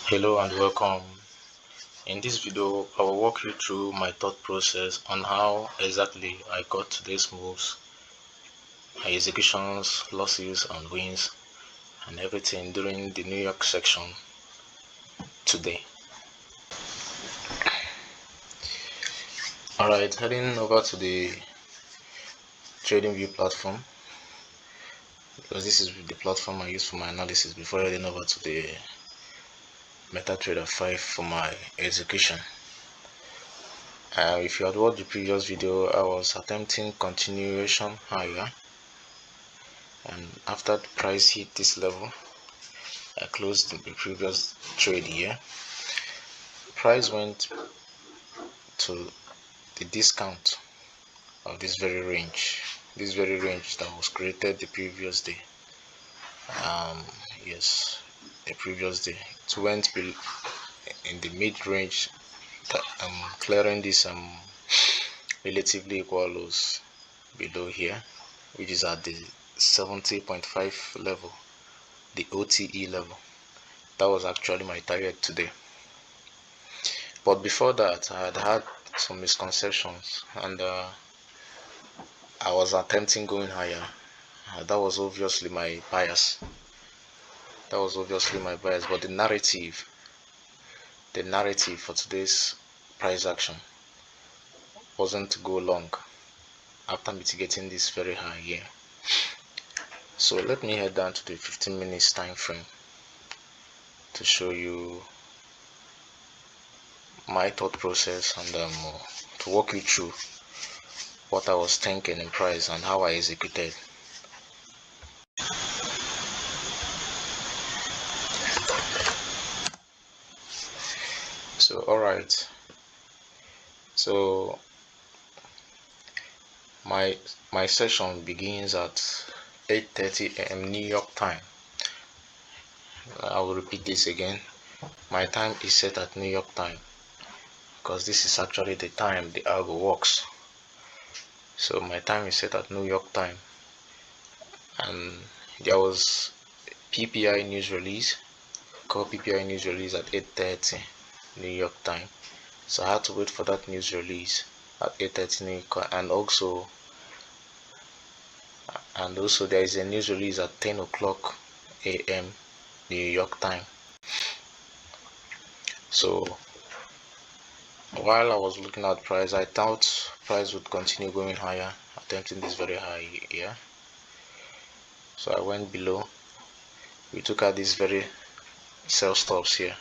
Hello and welcome. In this video, I will walk you through my thought process on how exactly I got to these moves, my executions, losses and wins, and everything during the New York section today. Alright, heading over to the TradingView platform, because this is the platform I use for my analysis before heading over to the MetaTrader 5 for my execution. If you had watched the previous video, I was attempting continuation higher, and after the price hit this level, I closed the previous trade here. Price went to the discount of this very range that was created the previous day. Yes, the previous day it went in the mid-range, clearing this relatively equal lows below here, which is at the 70.5 level, the OTE level. That was actually my target today. But before that, I had some misconceptions, and I was attempting going higher. That was obviously my bias. But the narrative for today's price action wasn't to go long after mitigating this very high here. So let me head down to the 15 minutes time frame to show you my thought process and to walk you through what I was thinking in price and how I executed. So alright, so my session begins at 8:30 a.m. New York time. I will repeat this again. My time is set at New York time because this is actually the time the algo works. So my time is set at New York time, and there was PPI news release, called PPI news release at 8:30 New York time. So I had to wait for that news release at 8:30 New York, and also there is a news release at 10 o'clock a.m. New York time. So while I was looking at price, I thought price would continue going higher, attempting this very high here. So I went below. We took out these very sell stops here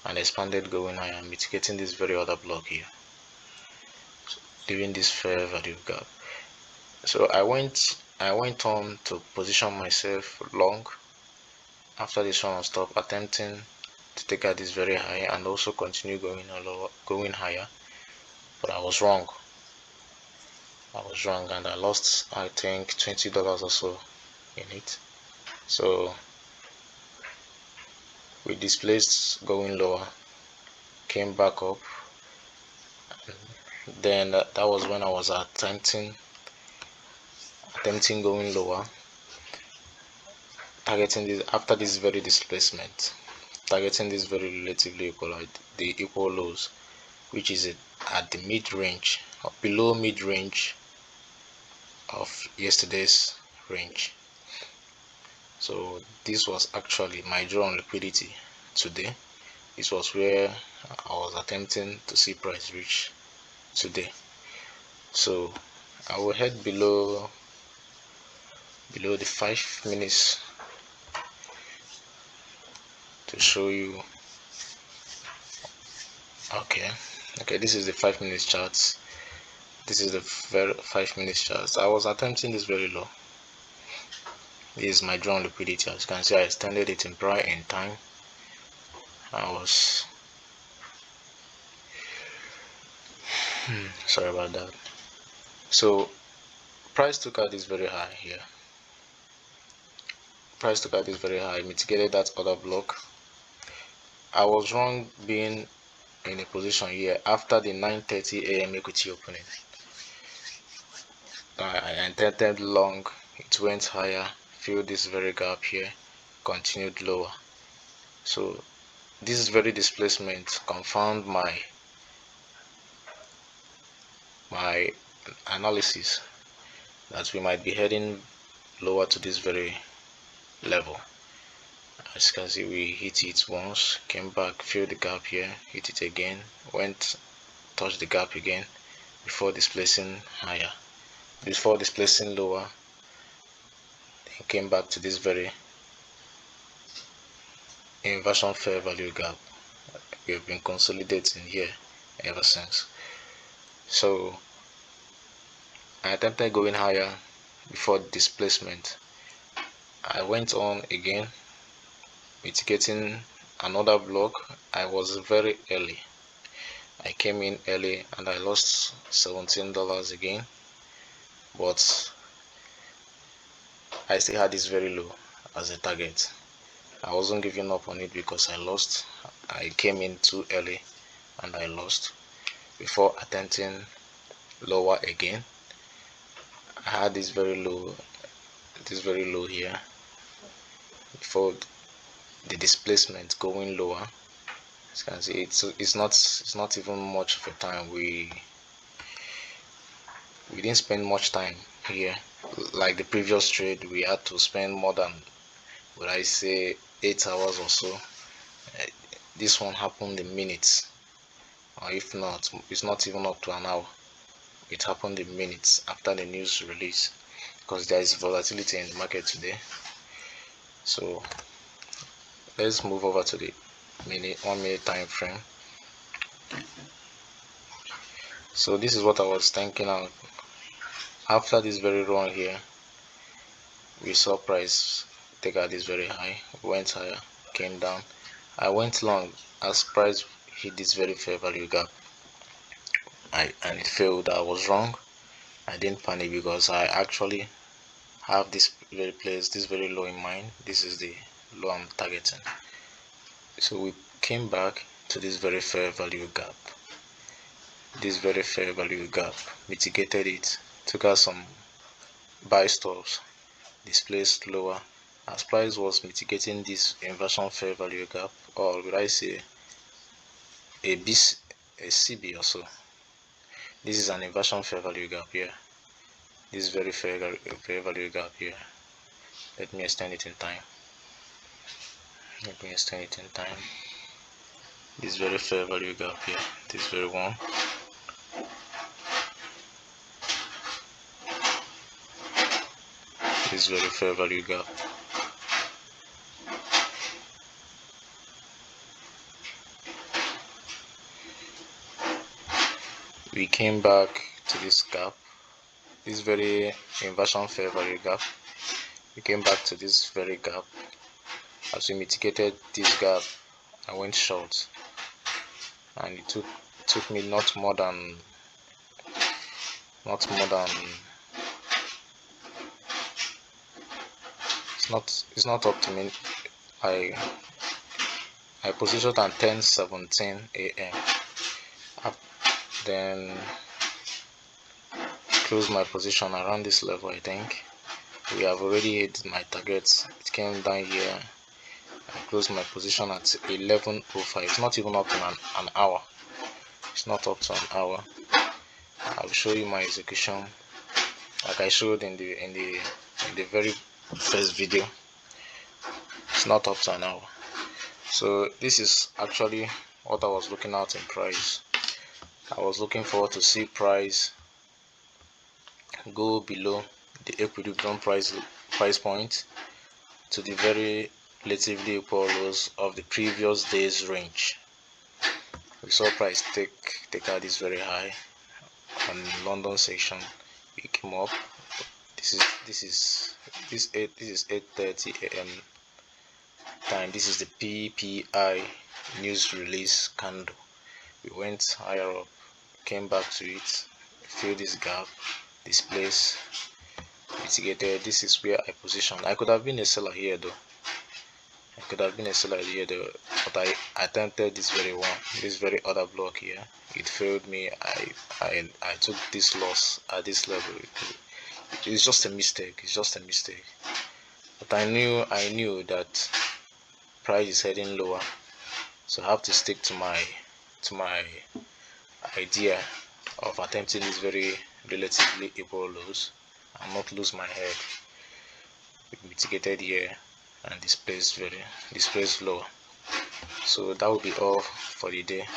and expanded going higher, mitigating this very other block here, so leaving this fair value gap. So I went on to position myself long after this one stop, attempting to take out this very high and also continue going higher, but I was wrong, and I lost, I think, $20 or so in it. So we displaced going lower, came back up, then that was when I was attempting going lower, targeting this after this very displacement, targeting this very relatively equal, the equal lows, which is at the mid-range or below mid-range of yesterday's range. So this was actually my draw on liquidity today. This was where I was attempting to see price reach today. So I will head below the 5 minutes to show you. Okay, this is the 5 minutes charts. This is the 5 minutes charts. I was attempting this very low. This is my drawn liquidity. As you can see, I extended it in time. I was sorry about that. So price took out this very high here. Mitigated that other block. I was wrong being in a position here after the 9:30 a.m. equity opening. I intended long, it went higher, filled this very gap here, continued lower. So this very displacement confirmed my analysis that we might be heading lower to this very level. As you can see, we hit it once, came back, filled the gap here, hit it again, went, touched the gap again before displacing higher, before displacing lower, then came back to this very inversion fair value gap. We have been consolidating here ever since. So I attempted going higher before displacement. I went on again, mitigating another block. I was very early. I came in early and I lost $17 again, but I still had this very low as a target. I wasn't giving up on it because I lost. I came in too early and I lost before attempting lower again. I had this very low here before the displacement going lower. As you can see, it's not even much of a time. We didn't spend much time here. Like the previous trade, we had to spend more than, would I say, 8 hours or so. This one happened in minutes, or if not, it's not even up to an hour. It happened in minutes after the news release, because there is volatility in the market today. So let's move over to the 1 minute time frame. So this is what I was thinking out. After this very run here, we saw price take out this very high, went higher, came down. I went long as price hit this very fair value gap, and it failed. I was wrong. I didn't panic because I actually have this very place, this very low in mind. This is the low I'm targeting. So we came back to this very fair value gap. This very fair value gap, mitigated it, took out some buy stops, displaced lower as price was mitigating this inversion fair value gap, or would I say a CB or so. This is an inversion fair value gap here. This very fair value gap here. Let me extend it in time. This very fair value gap here. This very one. This very fair value gap. We came back to this gap, this very inversion fair value gap. We came back to this very gap. As we mitigated this gap, I went short, and it took me not more than it's not up to me. I positioned at 10:17 a.m. then closed my position around this level. I think we have already hit my targets. It came down here. I closed my position at 11:05. It's not even up to an hour. It's not up to an hour. I'll show you my execution like I showed in the very first video. It's not up to an hour. So this is actually what I was looking at in price. I was looking forward to see price go below the equilibrium price point to the very relatively equal lows of the previous day's range. We saw price take out this very high on London section. We came up. This is 8:30 a.m. time. This is the PPI news release candle. We went higher up, came back to it, filled this gap, displaced, mitigated. This is where I positioned. I could have been a seller here though. But I attempted this very other block here. It failed me. I took this loss at this level. It's just a mistake. But I knew that price is heading lower. So I have to stick to my idea of attempting these very relatively equal lows and not lose my head with mitigated here and displaced low. So that will be all for the day.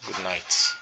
Good night.